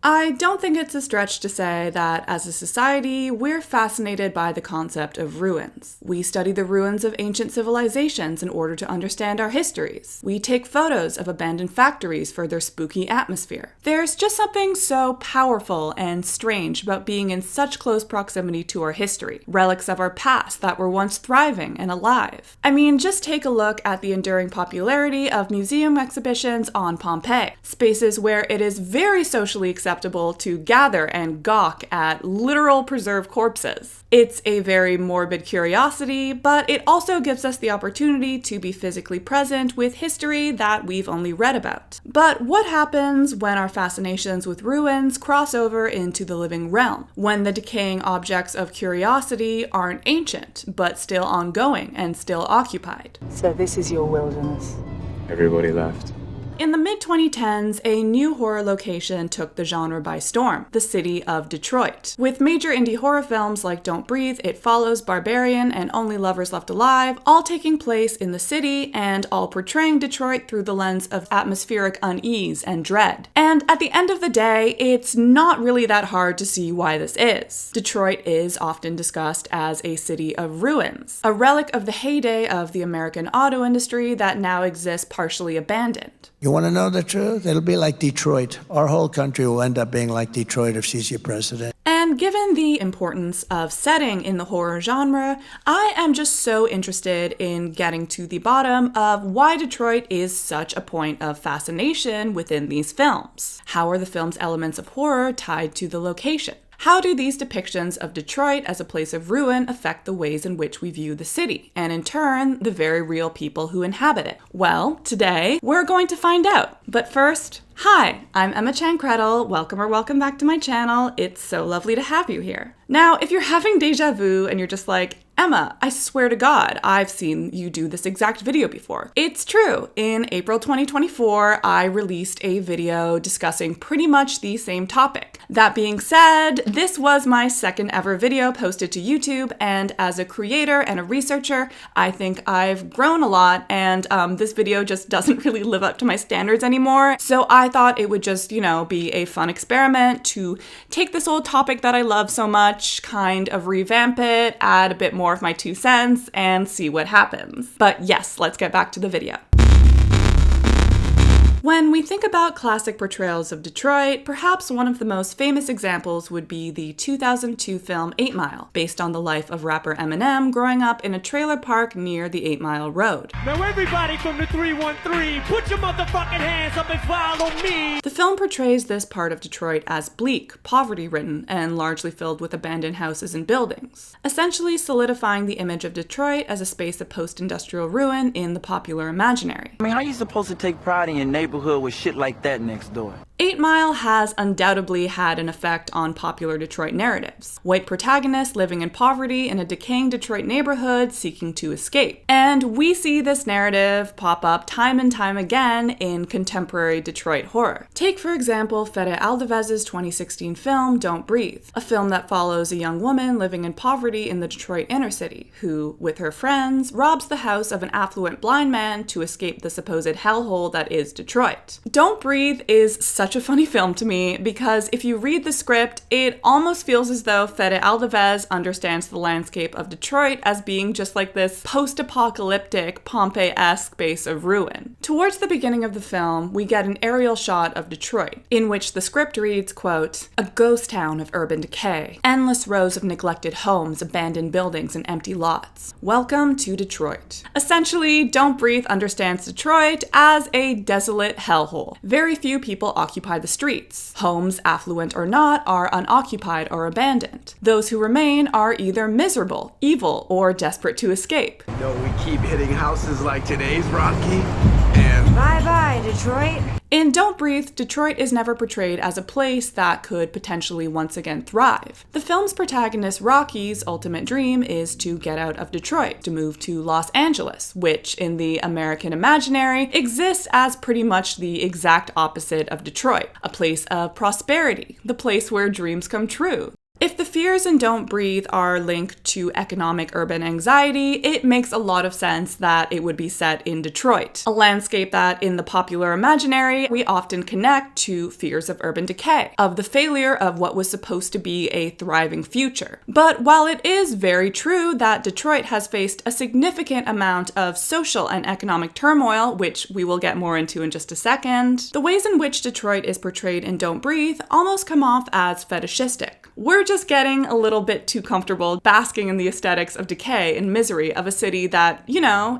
I don't think it's a stretch to say that as a society, we're fascinated by the concept of ruins. We study the ruins of ancient civilizations in order to understand our histories. We take photos of abandoned factories for their spooky atmosphere. There's just something so powerful and strange about being in such close proximity to our history, relics of our past that were once thriving and alive. I mean, just take a look at the enduring popularity of museum exhibitions on Pompeii, spaces where it is very socially acceptable to gather and gawk at literal preserved corpses. It's a very morbid curiosity, but it also gives us the opportunity to be physically present with history that we've only read about. But what happens when our fascinations with ruins cross over into the living realm, when the decaying objects of curiosity aren't ancient, but still ongoing and still occupied? So this is your wilderness. Everybody left. In the mid-2010s, a new horror location took the genre by storm, the city of Detroit. With major indie horror films like Don't Breathe, It Follows, Barbarian, and Only Lovers Left Alive, all taking place in the city and all portraying Detroit through the lens of atmospheric unease and dread. And at the end of the day, it's not really that hard to see why this is. Detroit is often discussed as a city of ruins, a relic of the heyday of the American auto industry that now exists partially abandoned. You want to know the truth? It'll be like Detroit. Our whole country will end up being like Detroit if she's your president. And given the importance of setting in the horror genre, I am just so interested in getting to the bottom of why Detroit is such a point of fascination within these films. How are the film's elements of horror tied to the location? How do these depictions of Detroit as a place of ruin affect the ways in which we view the city, and in turn, the very real people who inhabit it? Well, today, we're going to find out. But first, hi, I'm Emma Chang-Kredl. Welcome back to my channel. It's so lovely to have you here. Now, if you're having deja vu and you're just like, Emma, I swear to God, I've seen you do this exact video before. It's true. In April 2024, I released a video discussing pretty much the same topic. That being said, this was my second ever video posted to YouTube, and as a creator and a researcher, I think I've grown a lot, and this video just doesn't really live up to my standards anymore. So I thought it would just, be a fun experiment to take this old topic that I love so much, kind of revamp it, add a bit more of my 2 cents, and see what happens. But yes, let's get back to the video. When we think about classic portrayals of Detroit, perhaps one of the most famous examples would be the 2002 film 8 Mile, based on the life of rapper Eminem growing up in a trailer park near the 8 Mile Road. Now everybody from the 313, put your motherfucking hands up and follow me! The film portrays this part of Detroit as bleak, poverty-ridden, and largely filled with abandoned houses and buildings, essentially solidifying the image of Detroit as a space of post-industrial ruin in the popular imaginary. I mean, how you supposed to take pride in your neighborhood with shit like that next door? 8 Mile has undoubtedly had an effect on popular Detroit narratives. White protagonists living in poverty in a decaying Detroit neighborhood seeking to escape. And we see this narrative pop up time and time again in contemporary Detroit horror. Take, for example, Fede Alvarez's 2016 film Don't Breathe, a film that follows a young woman living in poverty in the Detroit inner city, who, with her friends, robs the house of an affluent blind man to escape the supposed hellhole that is Detroit. Don't Breathe is such a funny film to me because if you read the script, it almost feels as though Fede Alvarez understands the landscape of Detroit as being just like this post-apocalyptic Pompeii-esque base of ruin. Towards the beginning of the film, we get an aerial shot of Detroit, in which the script reads, quote, "A ghost town of urban decay, endless rows of neglected homes, abandoned buildings, and empty lots. Welcome to Detroit." Essentially, Don't Breathe understands Detroit as a desolate hellhole. Very few people occupy the streets. Homes, affluent or not, are unoccupied or abandoned. Those who remain are either miserable, evil, or desperate to escape. We keep hitting houses like today's, Rocky, and Bye-bye, Detroit. In Don't Breathe, Detroit is never portrayed as a place that could potentially once again thrive. The film's protagonist Rocky's ultimate dream is to get out of Detroit, to move to Los Angeles, which in the American imaginary exists as pretty much the exact opposite of Detroit, a place of prosperity, the place where dreams come true. If the fears in Don't Breathe are linked to economic urban anxiety, it makes a lot of sense that it would be set in Detroit, a landscape that in the popular imaginary we often connect to fears of urban decay, of the failure of what was supposed to be a thriving future. But while it is very true that Detroit has faced a significant amount of social and economic turmoil, which we will get more into in just a second, the ways in which Detroit is portrayed in Don't Breathe almost come off as fetishistic. We're just getting a little bit too comfortable basking in the aesthetics of decay and misery of a city that,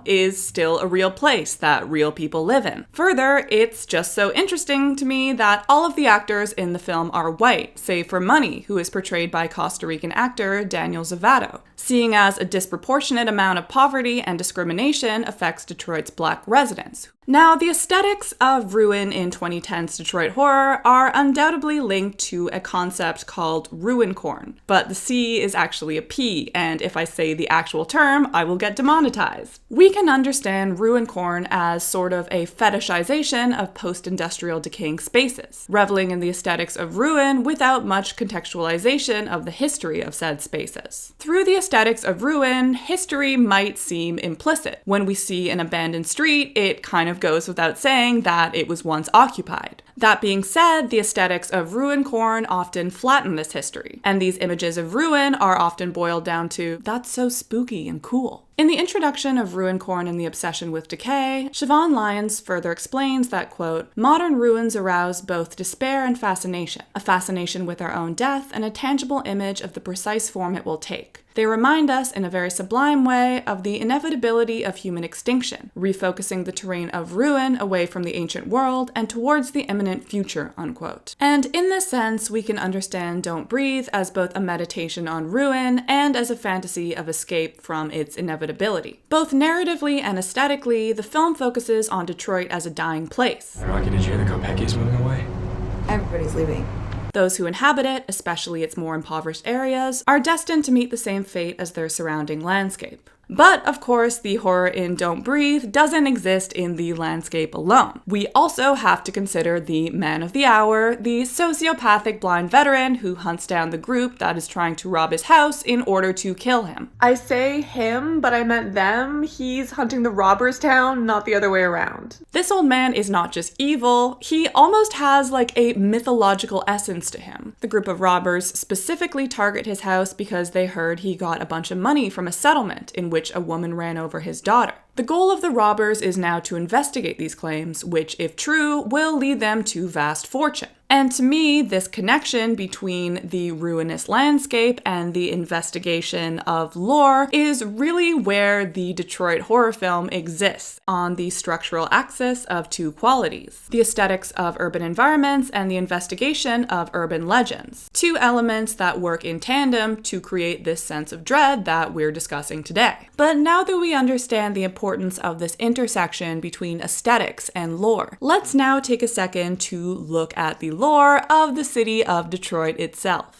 is still a real place that real people live in. Further, it's just so interesting to me that all of the actors in the film are white, save for Money, who is portrayed by Costa Rican actor Daniel Zovatto, seeing as a disproportionate amount of poverty and discrimination affects Detroit's black residents. Now, the aesthetics of ruin in 2010's Detroit horror are undoubtedly linked to a concept called ruin corn, but the C is actually a P, and if I say the actual term, I will get demonetized. We can understand ruin corn as sort of a fetishization of post-industrial decaying spaces, reveling in the aesthetics of ruin without much contextualization of the history of said spaces. Through the aesthetics of ruin, history might seem implicit. When we see an abandoned street, it kind of goes without saying that it was once occupied. That being said, the aesthetics of ruin corn often flatten this history, and these images of ruin are often boiled down to, that's so spooky and cool. In the introduction of Ruin Corn and the Obsession with Decay, Siobhan Lyons further explains that, quote, modern ruins arouse both despair and fascination, a fascination with our own death and a tangible image of the precise form it will take. They remind us in a very sublime way of the inevitability of human extinction, refocusing the terrain of ruin away from the ancient world and towards the imminent future, unquote. And in this sense, we can understand Don't Breathe as both a meditation on ruin and as a fantasy of escape from its inevitability. Both narratively and aesthetically, the film focuses on Detroit as a dying place. Rocky, did you hear the Kopecki's moving away? Everybody's leaving. Those who inhabit it, especially its more impoverished areas, are destined to meet the same fate as their surrounding landscape. But, of course, the horror in Don't Breathe doesn't exist in the landscape alone. We also have to consider the man of the hour, the sociopathic blind veteran who hunts down the group that is trying to rob his house in order to kill him. I say him, but I meant them. He's hunting the robbers town, not the other way around. This old man is not just evil, he almost has like a mythological essence to him. The group of robbers specifically target his house because they heard he got a bunch of money from a settlement in which a woman ran over his daughter. The goal of the robbers is now to investigate these claims, which, if true, will lead them to vast fortune. And to me, this connection between the ruinous landscape and the investigation of lore is really where the Detroit horror film exists, on the structural axis of two qualities: the aesthetics of urban environments and the investigation of urban legends. Two elements that work in tandem to create this sense of dread that we're discussing today. But now that we understand the importance of this intersection between aesthetics and lore, let's now take a second to look at the lore of the city of Detroit itself.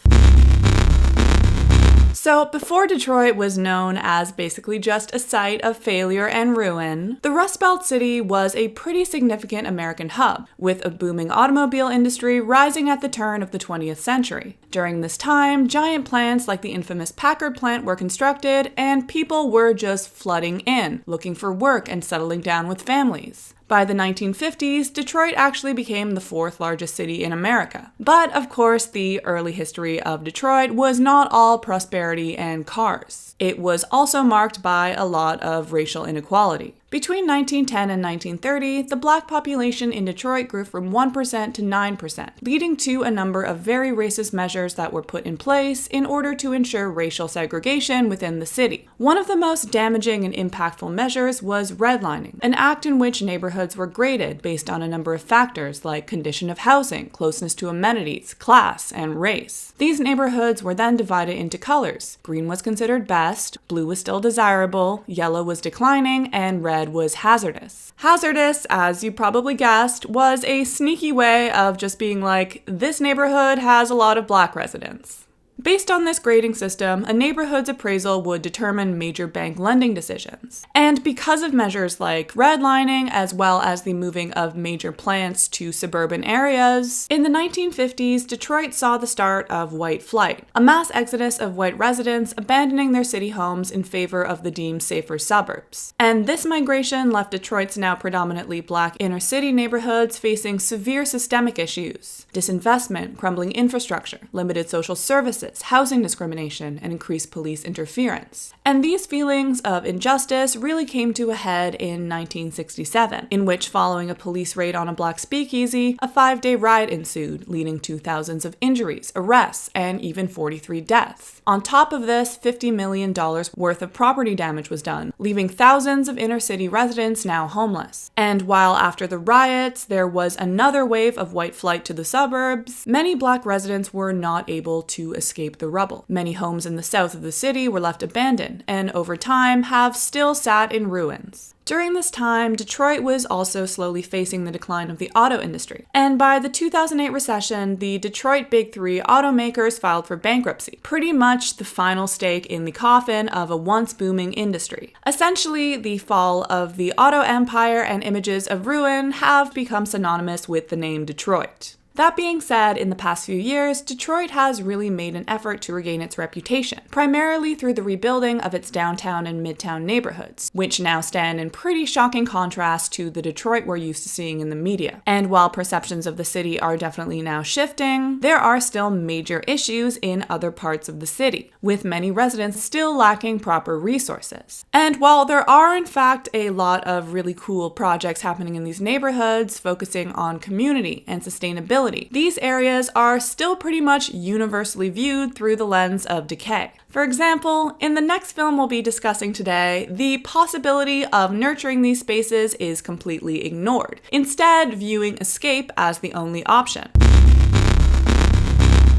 So, before Detroit was known as basically just a site of failure and ruin, the Rust Belt city was a pretty significant American hub, with a booming automobile industry rising at the turn of the 20th century. During this time, giant plants like the infamous Packard plant were constructed, and people were just flooding in, looking for work and settling down with families. By the 1950s, Detroit actually became the fourth largest city in America. But, of course, the early history of Detroit was not all prosperity and cars. It was also marked by a lot of racial inequality. Between 1910 and 1930, the black population in Detroit grew from 1% to 9%, leading to a number of very racist measures that were put in place in order to ensure racial segregation within the city. One of the most damaging and impactful measures was redlining, an act in which neighborhoods were graded based on a number of factors like condition of housing, closeness to amenities, class, and race. These neighborhoods were then divided into colors. Green was considered best, blue was still desirable, yellow was declining, and red was hazardous. Hazardous, as you probably guessed, was a sneaky way of just being like, this neighborhood has a lot of black residents. Based on this grading system, a neighborhood's appraisal would determine major bank lending decisions. And because of measures like redlining, as well as the moving of major plants to suburban areas, in the 1950s, Detroit saw the start of white flight, a mass exodus of white residents abandoning their city homes in favor of the deemed safer suburbs. And this migration left Detroit's now predominantly black inner city neighborhoods facing severe systemic issues: disinvestment, crumbling infrastructure, limited social services, housing discrimination, and increased police interference. And these feelings of injustice really came to a head in 1967, in which, following a police raid on a black speakeasy, a 5-day riot ensued, leading to thousands of injuries, arrests, and even 43 deaths. On top of this, $50 million worth of property damage was done, leaving thousands of inner city residents now homeless. And while after the riots, there was another wave of white flight to the suburbs, many black residents were not able to escape the rubble. Many homes in the south of the city were left abandoned, and over time have still sat in ruins. During this time, Detroit was also slowly facing the decline of the auto industry. And by the 2008 recession, the Detroit Big Three automakers filed for bankruptcy, pretty much the final stake in the coffin of a once booming industry. Essentially, the fall of the auto empire and images of ruin have become synonymous with the name Detroit. That being said, in the past few years, Detroit has really made an effort to regain its reputation, primarily through the rebuilding of its downtown and midtown neighborhoods, which now stand in pretty shocking contrast to the Detroit we're used to seeing in the media. And while perceptions of the city are definitely now shifting, there are still major issues in other parts of the city, with many residents still lacking proper resources. And while there are in fact a lot of really cool projects happening in these neighborhoods focusing on community and sustainability, these areas are still pretty much universally viewed through the lens of decay. For example, in the next film we'll be discussing today, the possibility of nurturing these spaces is completely ignored, instead viewing escape as the only option.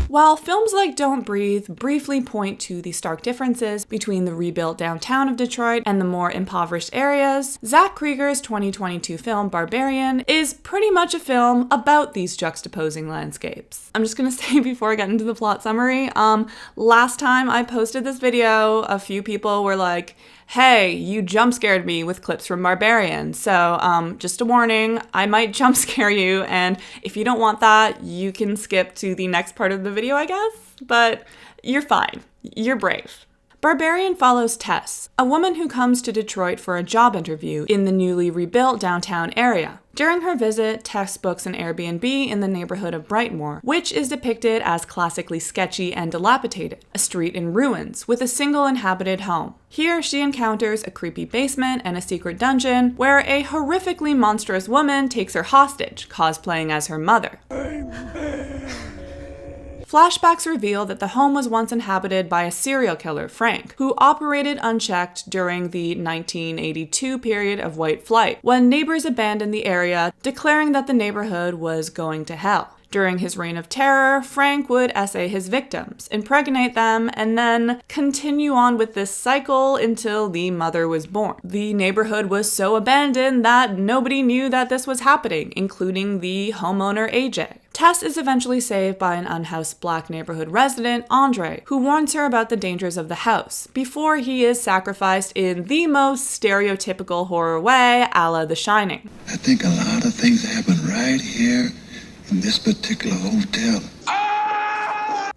While films like Don't Breathe briefly point to the stark differences between the rebuilt downtown of Detroit and the more impoverished areas, Zach Krieger's 2022 film Barbarian is pretty much a film about these juxtaposing landscapes. I'm just gonna say before I get into the plot summary, last time I posted this video, a few people were like, hey, you jump scared me with clips from Barbarian. So just a warning, I might jump scare you, and if you don't want that, you can skip to the next part of the video, I guess, but you're fine. You're brave. Barbarian follows Tess, a woman who comes to Detroit for a job interview in the newly rebuilt downtown area. During her visit, Tess books an Airbnb in the neighborhood of Brightmoor, which is depicted as classically sketchy and dilapidated, a street in ruins with a single inhabited home. Here, she encounters a creepy basement and a secret dungeon where a horrifically monstrous woman takes her hostage, cosplaying as her mother. Flashbacks reveal that the home was once inhabited by a serial killer, Frank, who operated unchecked during the 1982 period of white flight, when neighbors abandoned the area, declaring that the neighborhood was going to hell. During his reign of terror, Frank would essay his victims, impregnate them, and then continue on with this cycle until the mother was born. The neighborhood was so abandoned that nobody knew that this was happening, including the homeowner AJ. Tess is eventually saved by an unhoused black neighborhood resident, Andre, who warns her about the dangers of the house, before he is sacrificed in the most stereotypical horror way, a la The Shining. I think a lot of things happen right here in this particular hotel.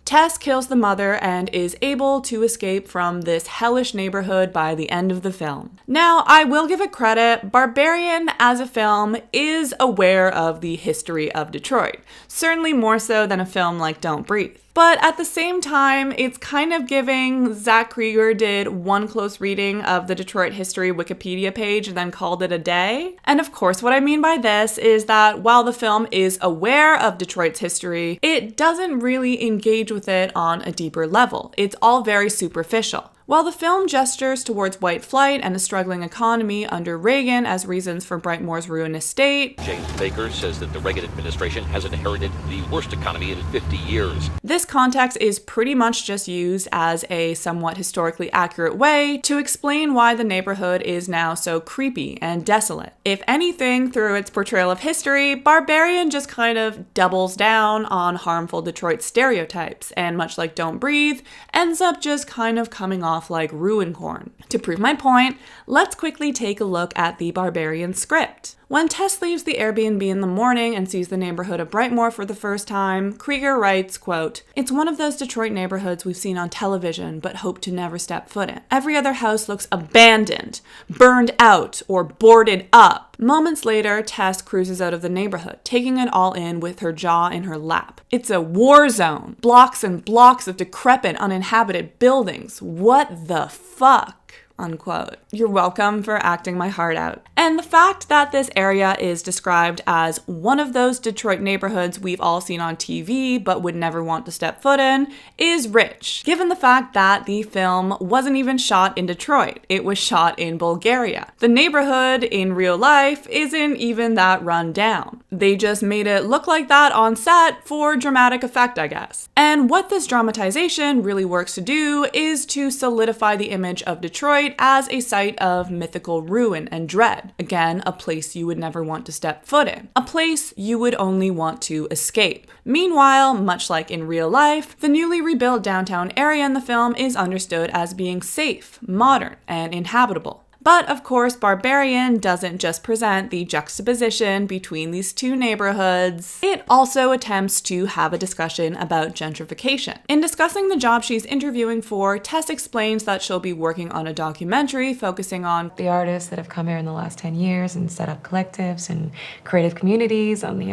Tess kills the mother and is able to escape from this hellish neighborhood by the end of the film. Now, I will give it credit, Barbarian as a film is aware of the history of Detroit, certainly more so than a film like Don't Breathe. But at the same time, it's kind of giving Zach Krieger did one close reading of the Detroit history Wikipedia page and then called it a day. And of course, what I mean by this is that while the film is aware of Detroit's history, it doesn't really engage with it on a deeper level. It's all very superficial, While the film gestures towards white flight and a struggling economy under Reagan as reasons for Brightmoor's ruinous state, James Baker says that the Reagan administration has inherited the worst economy in 50 years. This context is pretty much just used as a somewhat historically accurate way to explain why the neighborhood is now so creepy and desolate. If anything, through its portrayal of history, Barbarian just kind of doubles down on harmful Detroit stereotypes, and much like Don't Breathe, ends up just kind of coming off like ruin corn. To prove my point, let's quickly take a look at the Barbarian script. When Tess leaves the Airbnb in the morning and sees the neighborhood of Brightmoor for the first time, Krieger writes, quote, "It's one of those Detroit neighborhoods we've seen on television but hope to never step foot in. Every other house looks abandoned, burned out, or boarded up." Moments later, Tess cruises out of the neighborhood, taking it all in with her jaw in her lap. It's a war zone. Blocks and blocks of decrepit, uninhabited buildings. What the fuck? Unquote. You're welcome for acting my heart out. And the fact that this area is described as one of those Detroit neighborhoods we've all seen on TV but would never want to step foot in is rich, given the fact that the film wasn't even shot in Detroit. It was shot in Bulgaria. The neighborhood in real life isn't even that run down. They just made it look like that on set for dramatic effect, I guess. And what this dramatization really works to do is to solidify the image of Detroit as a site of mythical ruin and dread. Again, a place you would never want to step foot in. A place you would only want to escape. Meanwhile, much like in real life, the newly rebuilt downtown area in the film is understood as being safe, modern, and inhabitable. But of course, Barbarian doesn't just present the juxtaposition between these two neighborhoods. It also attempts to have a discussion about gentrification. In discussing the job she's interviewing for, Tess explains that she'll be working on a documentary focusing on the artists that have come here in the last 10 years and set up collectives and creative communities on the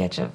edge of,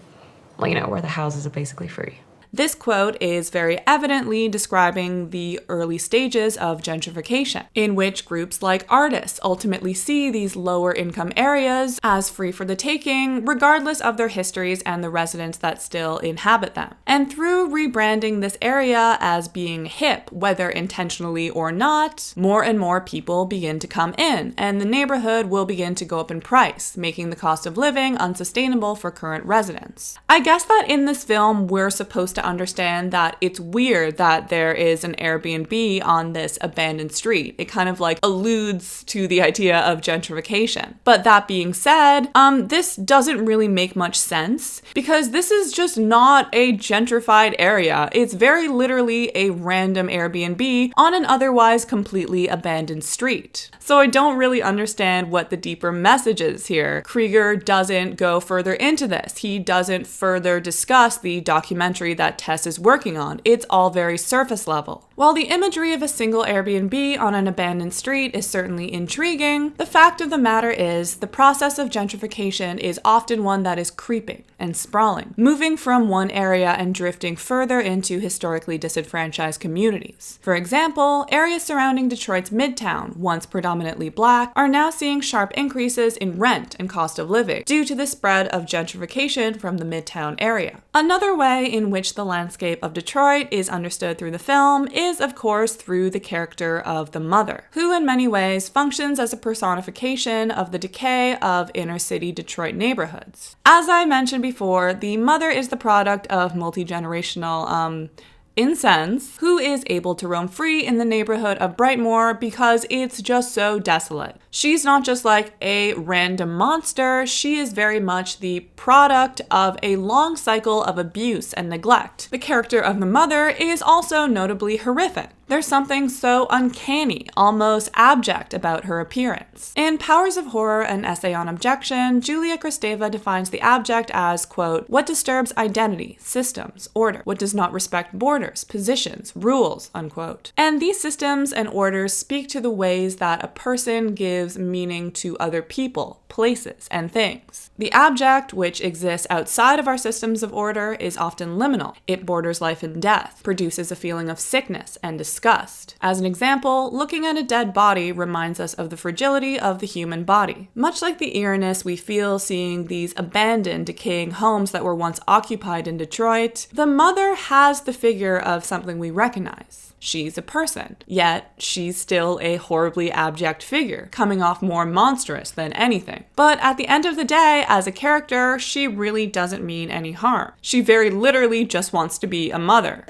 where the houses are basically free. This quote is very evidently describing the early stages of gentrification, in which groups like artists ultimately see these lower income areas as free for the taking, regardless of their histories and the residents that still inhabit them. And through rebranding this area as being hip, whether intentionally or not, more and more people begin to come in, and the neighborhood will begin to go up in price, making the cost of living unsustainable for current residents. I guess that in this film, we're supposed to understand that it's weird that there is an Airbnb on this abandoned street. It kind of like alludes to the idea of gentrification. But that being said, this doesn't really make much sense because this is just not a gentrified area. It's very literally a random Airbnb on an otherwise completely abandoned street. So I don't really understand what the deeper message is here. Krieger doesn't go further into this. He doesn't further discuss the documentary that Tess is working on. It's all very surface level. While the imagery of a single Airbnb on an abandoned street is certainly intriguing, the fact of the matter is the process of gentrification is often one that is creeping and sprawling, moving from one area and drifting further into historically disenfranchised communities. For example, areas surrounding Detroit's Midtown, once predominantly black, are now seeing sharp increases in rent and cost of living due to the spread of gentrification from the Midtown area. Another way in which the landscape of Detroit is understood through the film is, of course, through the character of the mother, who in many ways functions as a personification of the decay of inner-city Detroit neighborhoods. As I mentioned before, the mother is the product of multi-generational incense, who is able to roam free in the neighborhood of Brightmoor because it's just so desolate. She's not just like a random monster, she is very much the product of a long cycle of abuse and neglect. The character of the mother is also notably horrific. There's something so uncanny, almost abject about her appearance. In Powers of Horror, an essay on abjection, Julia Kristeva defines the abject as, quote, what disturbs identity, systems, order, what does not respect borders, positions, rules, unquote. And these systems and orders speak to the ways that a person gives gives meaning to other people, places, and things. The abject, which exists outside of our systems of order, is often liminal. It borders life and death, produces a feeling of sickness and disgust. As an example, looking at a dead body reminds us of the fragility of the human body. Much like the eeriness we feel seeing these abandoned, decaying homes that were once occupied in Detroit, the mother has the figure of something we recognize. She's a person, yet she's still a horribly abject figure, coming off more monstrous than anything. But at the end of the day, as a character, she really doesn't mean any harm. She very literally just wants to be a mother.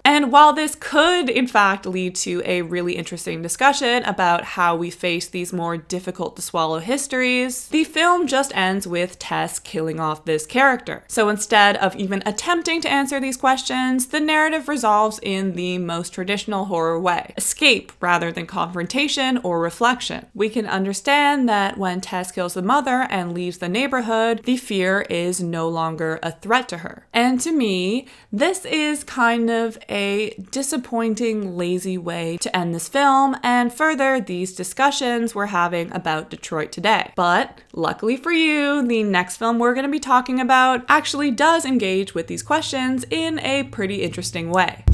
And while this could, in fact, lead to a really interesting discussion about how we face these more difficult to swallow histories, the film just ends with Tess killing off this character. So instead of even attempting to answer these questions, the narrative resolves in the most traditional horror way: escape rather than confrontation or reflection. We can understand that when Tess kills the mother and leaves the neighborhood, the fear is no longer a threat to her. And to me, this is kind of a disappointing, lazy way to end this film and further these discussions we're having about Detroit today. But luckily for you, the next film we're going to be talking about actually does engage with these questions in a pretty interesting way.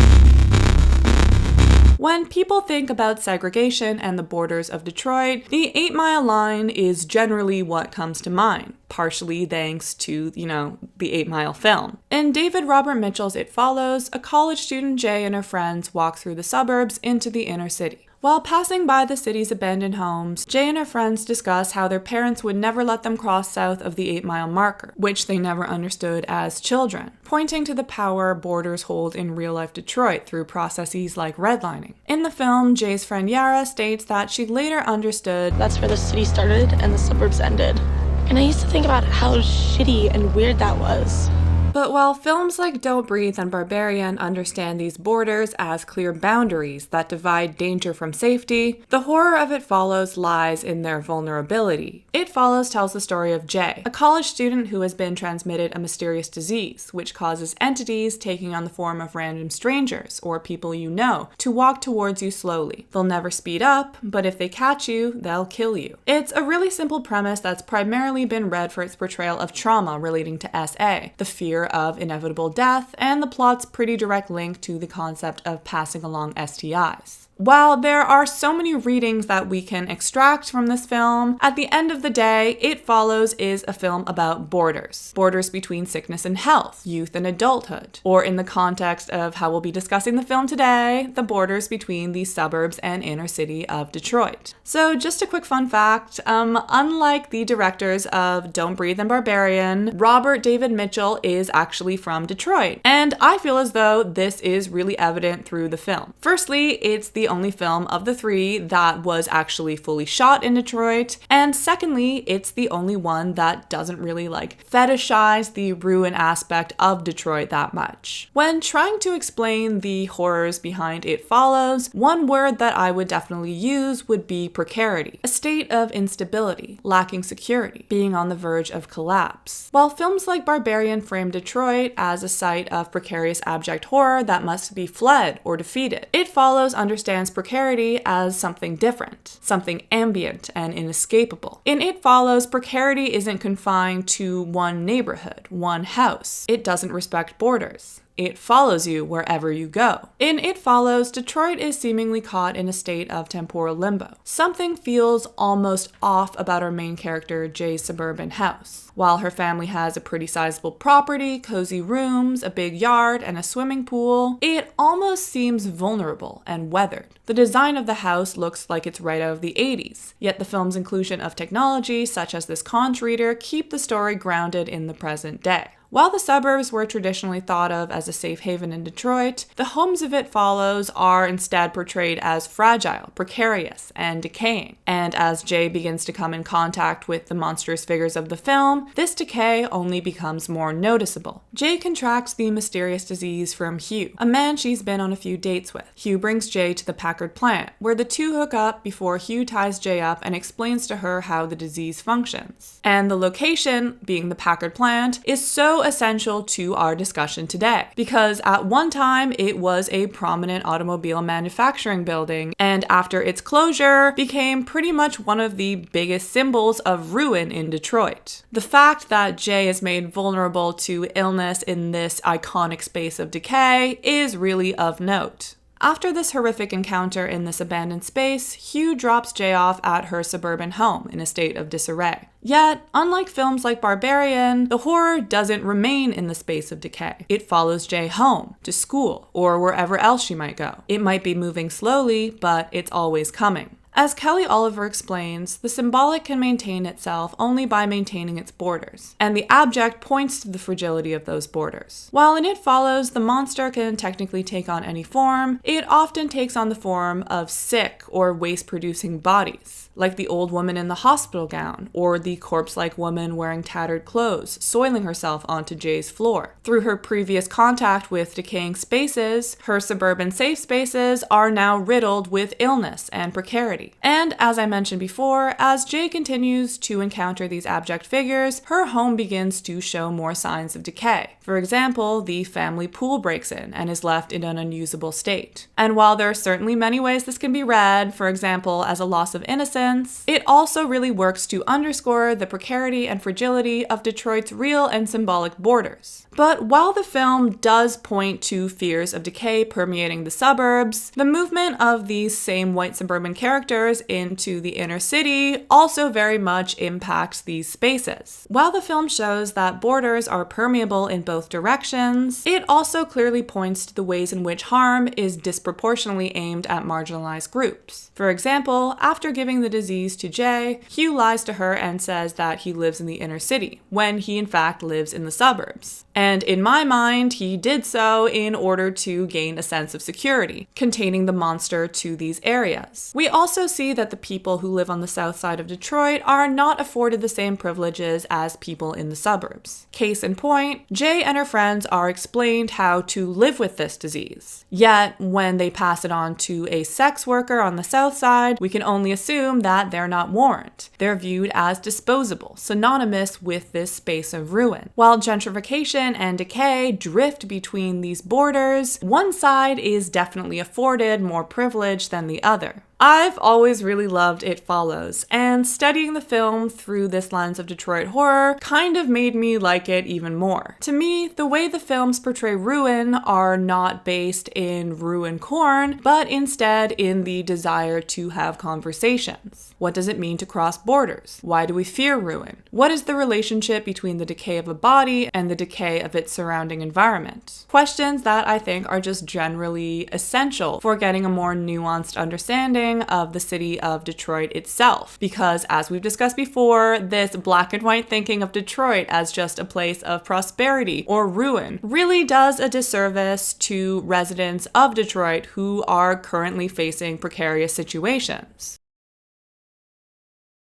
When people think about segregation and the borders of Detroit, the 8 Mile line is generally what comes to mind, partially thanks to, the 8 Mile film. In David Robert Mitchell's It Follows, a college student, Jay, and her friends walk through the suburbs into the inner city. While passing by the city's abandoned homes, Jay and her friends discuss how their parents would never let them cross south of the 8 Mile marker, which they never understood as children, pointing to the power borders hold in real-life Detroit through processes like redlining. In the film, Jay's friend Yara states that she later understood that's where the city started and the suburbs ended. And I used to think about how shitty and weird that was. But while films like Don't Breathe and Barbarian understand these borders as clear boundaries that divide danger from safety, the horror of It Follows lies in their vulnerability. It Follows tells the story of Jay, a college student who has been transmitted a mysterious disease, which causes entities taking on the form of random strangers, or people you know, to walk towards you slowly. They'll never speed up, but if they catch you, they'll kill you. It's a really simple premise that's primarily been read for its portrayal of trauma relating to SA, the fear of inevitable death, and the plot's pretty direct link to the concept of passing along STIs. While there are so many readings that we can extract from this film, at the end of the day, It Follows is a film about borders. Borders between sickness and health, youth and adulthood, or in the context of how we'll be discussing the film today, the borders between the suburbs and inner city of Detroit. So just a quick fun fact, unlike the directors of Don't Breathe and Barbarian, Robert David Mitchell is actually from Detroit, and I feel as though this is really evident through the film. Firstly, it's the only film of the three that was actually fully shot in Detroit, and secondly, it's the only one that doesn't really fetishize the ruin aspect of Detroit that much. When trying to explain the horrors behind It Follows, one word that I would definitely use would be precarity, a state of instability, lacking security, being on the verge of collapse. While films like Barbarian frame Detroit as a site of precarious abject horror that must be fled or defeated, It Follows understands precarity as something different, something ambient and inescapable. In It Follows, precarity isn't confined to one neighborhood, one house. It doesn't respect borders. It follows you wherever you go. In It Follows, Detroit is seemingly caught in a state of temporal limbo. Something feels almost off about our main character, Jay's suburban house. While her family has a pretty sizable property, cozy rooms, a big yard, and a swimming pool, it almost seems vulnerable and weathered. The design of the house looks like it's right out of the 80s, yet the film's inclusion of technology such as this conch reader keep the story grounded in the present day. While the suburbs were traditionally thought of as a safe haven in Detroit, the homes of It Follows are instead portrayed as fragile, precarious, and decaying. And as Jay begins to come in contact with the monstrous figures of the film, this decay only becomes more noticeable. Jay contracts the mysterious disease from Hugh, a man she's been on a few dates with. Hugh brings Jay to the Packard plant, where the two hook up before Hugh ties Jay up and explains to her how the disease functions. And the location, being the Packard plant, is so essential to our discussion today, because at one time it was a prominent automobile manufacturing building, and after its closure became pretty much one of the biggest symbols of ruin in Detroit. The fact that Jay is made vulnerable to illness in this iconic space of decay is really of note. After this horrific encounter in this abandoned space, Hugh drops Jay off at her suburban home in a state of disarray. Yet, unlike films like Barbarian, the horror doesn't remain in the space of decay. It follows Jay home, to school, or wherever else she might go. It might be moving slowly, but it's always coming. As Kelly Oliver explains, the symbolic can maintain itself only by maintaining its borders, and the abject points to the fragility of those borders. While in It Follows, the monster can technically take on any form, it often takes on the form of sick or waste-producing bodies, like the old woman in the hospital gown, or the corpse-like woman wearing tattered clothes, soiling herself onto Jay's floor. Through her previous contact with decaying spaces, her suburban safe spaces are now riddled with illness and precarity. And as I mentioned before, as Jay continues to encounter these abject figures, her home begins to show more signs of decay. For example, the family pool breaks in and is left in an unusable state. And while there are certainly many ways this can be read, for example, as a loss of innocence, it also really works to underscore the precarity and fragility of Detroit's real and symbolic borders. But while the film does point to fears of decay permeating the suburbs, the movement of these same white suburban characters into the inner city also very much impacts these spaces. While the film shows that borders are permeable in both directions, it also clearly points to the ways in which harm is disproportionately aimed at marginalized groups. For example, after giving the disease to Jay, Hugh lies to her and says that he lives in the inner city, when he in fact lives in the suburbs. And in my mind, he did so in order to gain a sense of security, containing the monster to these areas. We also see that the people who live on the south side of Detroit are not afforded the same privileges as people in the suburbs. Case in point, Jay and her friends are explained how to live with this disease. Yet, when they pass it on to a sex worker on the south side, we can only assume that they're not warned. They're viewed as disposable, synonymous with this space of ruin. While gentrification and decay drift between these borders, one side is definitely afforded more privilege than the other. I've always really loved It Follows, and studying the film through this lens of Detroit horror kind of made me like it even more. To me, the way the films portray ruin are not based in ruin corn, but instead in the desire to have conversations. What does it mean to cross borders? Why do we fear ruin? What is the relationship between the decay of a body and the decay of its surrounding environment? Questions that I think are just generally essential for getting a more nuanced understanding of the city of Detroit itself, because as we've discussed before, this black and white thinking of Detroit as just a place of prosperity or ruin really does a disservice to residents of Detroit who are currently facing precarious situations.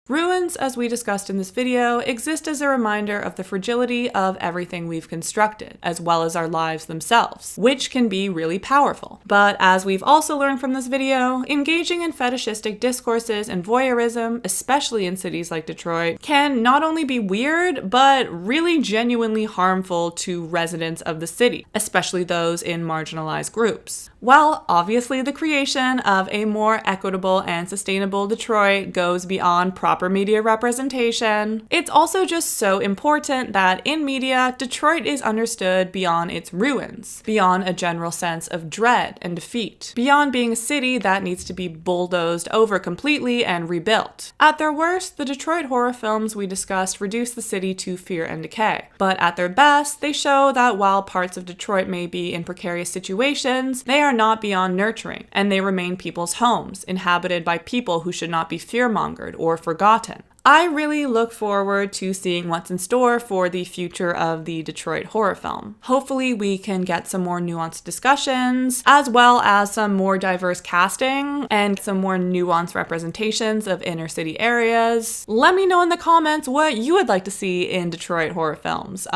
Ruins, as we discussed in this video, exist as a reminder of the fragility of everything we've constructed, as well as our lives themselves, which can be really powerful. But as we've also learned from this video, engaging in fetishistic discourses and voyeurism, especially in cities like Detroit, can not only be weird, but really genuinely harmful to residents of the city, especially those in marginalized groups. While obviously the creation of a more equitable and sustainable Detroit goes beyond proper media representation, it's also just so important that in media, Detroit is understood beyond its ruins, beyond a general sense of dread and defeat, beyond being a city that needs to be bulldozed over completely and rebuilt. At their worst, the Detroit horror films we discussed reduce the city to fear and decay, but at their best, they show that while parts of Detroit may be in precarious situations, they are not beyond nurturing, and they remain people's homes, inhabited by people who should not be fear-mongered or forgotten. I really look forward to seeing what's in store for the future of the Detroit horror film. Hopefully we can get some more nuanced discussions, as well as some more diverse casting and some more nuanced representations of inner city areas. Let me know in the comments what you would like to see in Detroit horror films.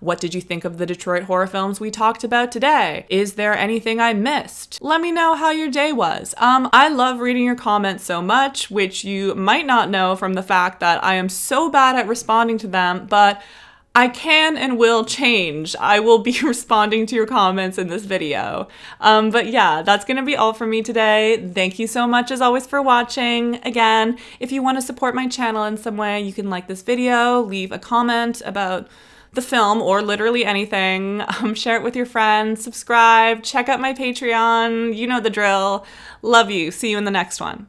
What did you think of the Detroit horror films we talked about today? Is there anything I missed? Let me know how your day was. I love reading your comments so much, which you might not know from the fact that I am so bad at responding to them, but I can and will change. I will be responding to your comments in this video. But yeah, that's gonna be all from me today. Thank you so much as always for watching. Again, if you want to support my channel in some way, you can like this video, leave a comment about the film or literally anything, share it with your friends, subscribe, check out my Patreon, you know the drill. Love you. See you in the next one.